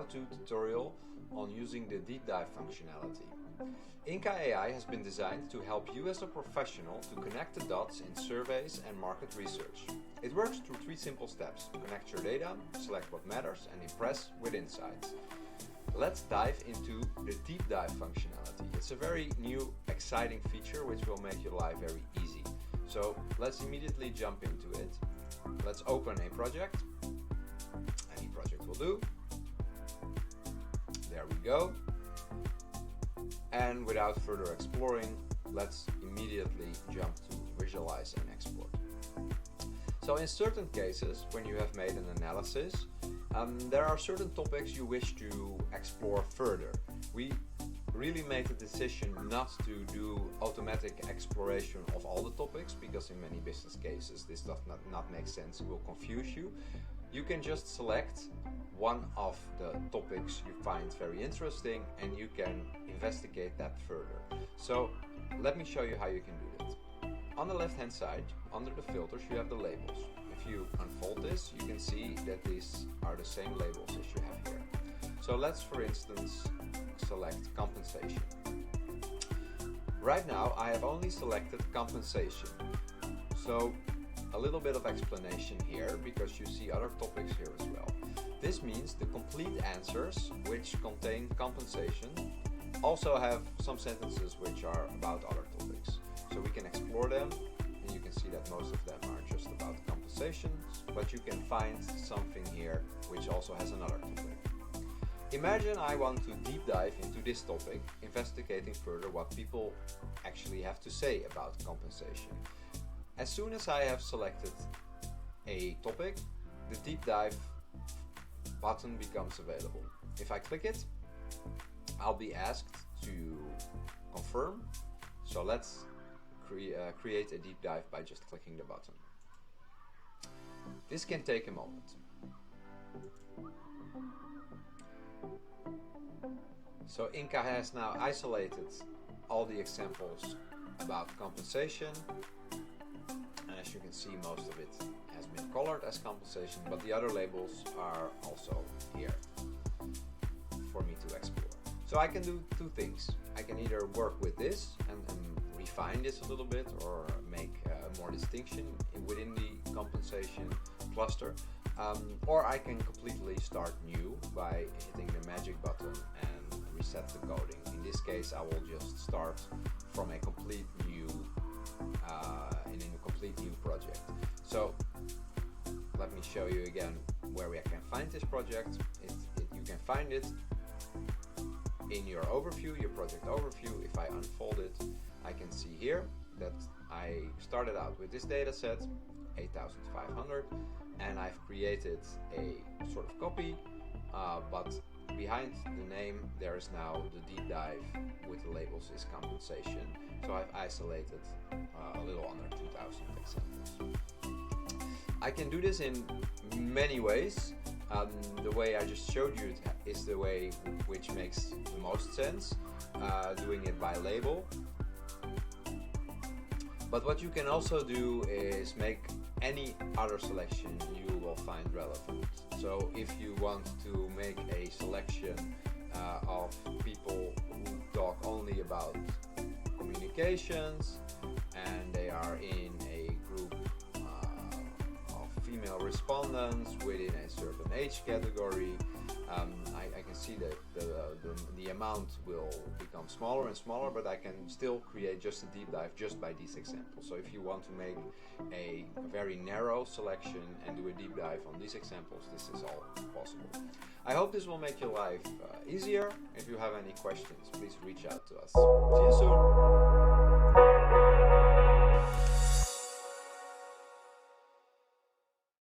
how-to tutorial on using the deep dive functionality. Inqqa AI has been designed to help you as a professional to connect the dots in surveys and market research. It works through 3 simple steps: connect your data, select what matters, and impress with insights. Let's dive into the deep dive functionality. It's a very new, exciting feature which will make your life very easy. So let's immediately jump into it. Let's open a project. Any project will do. There we go. And without further exploring, let's immediately jump to visualize and export. So in certain cases, when you have made an analysis, there are certain topics you wish to explore further. We really made the decision not to do automatic exploration of all the topics, because in many business cases this does not make sense, it will confuse you. You can just select one of the topics you find very interesting and you can investigate that further. So let me show you how you can do that. On the left hand side, under the filters, you have the labels. If you unfold this, you can see that these are the same labels as you have here. So let's, for instance, select compensation. Right now I have only selected compensation. So a little bit of explanation here, because you see other topics here as well. This means the complete answers which contain compensation also have some sentences which are about other topics. So we can explore them, and you can see that most of them are just about compensations, but you can find something here which also has another topic. Imagine I want to deep dive into this topic, investigating further what people actually have to say about compensation. As soon as I have selected a topic, the deep dive button becomes available. If I click it, I'll be asked to confirm. So let's create a deep dive by just clicking the button. This can take a moment. So Inqqa has now isolated all the examples about compensation, and as you can see, most of it has been colored as compensation, but the other labels are also here for me to explore. So I can do 2 things. I can either work with this and refine this a little bit, or make more distinction within the compensation cluster, or I can completely start new by hitting the magic button and reset the coding. In this case, I will just start from a complete new in a complete new project. So let me show you again where we can find this project. You can find it in your overview, your project overview. If I unfold it, I can see here that I started out with this data set, 8,500, and I've created a sort of copy, but behind the name there is now the deep dive with the labels is compensation. So I've isolated a little under 2,000 examples. I can do this in many ways. The way I just showed you is the way which makes the most sense, doing it by label. But what you can also do is make any other selection you will find relevant. So if you want to make a selection of people who talk only about communications, and they are in a group of female respondents within a certain age category, I can see that the amount will become smaller and smaller, but I can still create just a deep dive just by these examples. So if you want to make a very narrow selection and do a deep dive on these examples, this is all possible. I hope this will make your life easier. If you have any questions, please reach out to us. See you soon.